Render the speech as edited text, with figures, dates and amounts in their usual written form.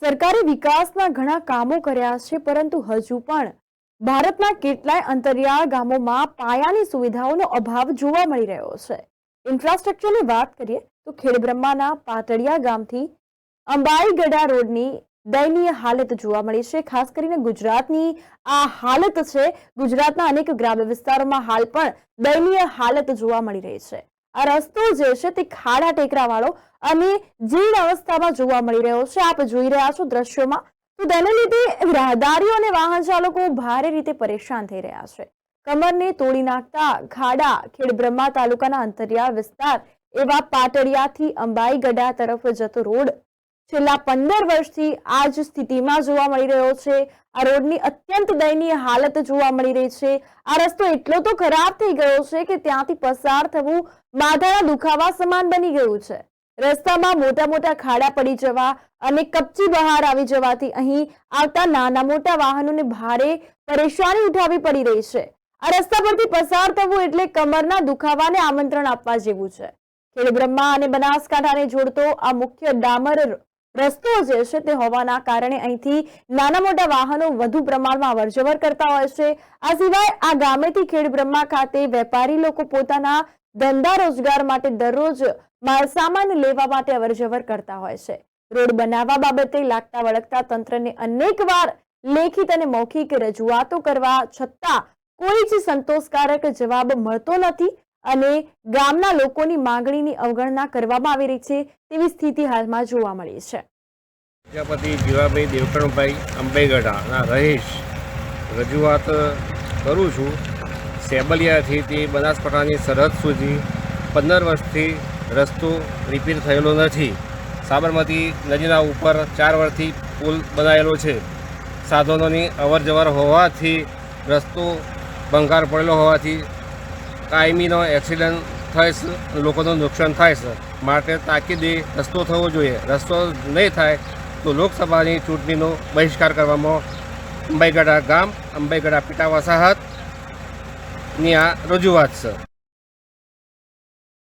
સરકારે વિકાસના ઘણા કામો કર્યા છે, પરંતુ હજુ પણ ભારતના કેટલાય અંતરિયાળ ગામોમાં પાયાની સુવિધાઓનો અભાવ જોવા મળી રહ્યો છે। ઇન્ફ્રાસ્ટ્રક્ચરની વાત કરીએ તો ખેડબ્રહ્માના પાટડિયા ગામથી અંબાઈગઢા રોડની દયનીય હાલત જોવા મળી છે। ખાસ કરીને ગુજરાતની આ હાલત છે। ગુજરાતના અનેક ગ્રામ્ય વિસ્તારોમાં હાલ પણ દયનીય હાલત જોવા મળી રહી છે। આ રસ્તો જે છે તે ખાડા ટેકરાવાળો અને જીર્ણ અવસ્થામાં જોવા મળી રહ્યો છે। આપ જોઈ રહ્યા છો દ્રશ્યોમાં, તો તેને લીધે રાહદારીઓ અને વાહન ચાલકો ભારે રીતે પરેશાન થઈ રહ્યા છે। કમરને તોડી નાખતા ખાડા ખેડબ્રહ્મા તાલુકાના અંતરિયાળ વિસ્તાર એવા પાટડિયાથી અંબાઈગઢા તરફ જતો રોડ છેલ્લા 15 વર્ષથી આ જ સ્થિતિમાં જોવા મળી રહ્યો છે। આ રોડની અત્યંત દયનીય હાલત જોવા મળી રહી છે। આ રસ્તો એટલો તો ખરાબ થઈ ગયો છે કે ત્યાંથી પસાર થવું માથાના દુખાવા સમાન બની ગયું છે। રસ્તામાં મોટા મોટા ખાડા પડી જવા અને કપચી બહાર આવી જવાથી અહીં આવતા નાના મોટા વાહનોને ભારે પરેશાની ઉઠાવવી પડી રહી છે। આ રસ્તા પરથી પસાર થવું એટલે કમરના દુખાવાને આમંત્રણ આપવા જેવું છે। ખેડબ્રહ્મા અને બનાસકાંઠાને જોડતો આ મુખ્ય ડામર રસ્તો જે છે તે હોવાના કારણે અહીંથી નાના મોટા વાહનો વધુ પ્રમાણમાં અવરજવર કરતા હોય છે। આ સિવાય આ ગામેથી ખેડબ્રહ્મા ખાતે વેપારી લોકો પોતાના ધંધા રોજગાર માટે દરરોજ માલસામાન લેવા માટે અવરજવર કરતા હોય છે। રોડ બનાવવા બાબતે લાગતા વળગતા તંત્રને અનેકવાર લેખિત અને મૌખિક રજૂઆતો કરવા છતાં કોઈ જ સંતોષકારક જવાબ મળતો નથી અને ગામના લોકોની માંગણીની અવગણના કરવામાં આવી રહી છે તેવી સ્થિતિ હાલમાં જોવા મળી છે। પ્રજાપતિ જીવાભાઈ દેવકણભાઈ અંબાઈગઢાના રહીશ રજૂઆત કરું છું। સેબલિયાથી તે બનાસકાંઠાની સરહદ સુધી 15 વર્ષથી રસ્તો રિપેર થયેલો નથી। સાબરમતી નદીના ઉપર 4 વર્ષથી પુલ બનાવેલો છે। સાધનોની અવર જવર હોવાથી રસ્તો ભંગાર પડેલો હોવાથી કાયમીનો એક્સિડન્ટ થાય છે, લોકોનું નુકસાન થાય છે। માટે તાકીદે રસ્તો થવો જોઈએ। રસ્તો નહીં થાય તો લોકસભાની ચૂંટણીનો બહિષ્કાર કરવામાં અંબાઈગઢા ગામ અંબાઈગઢા પેટા વસાહતની આ રજૂઆત છે।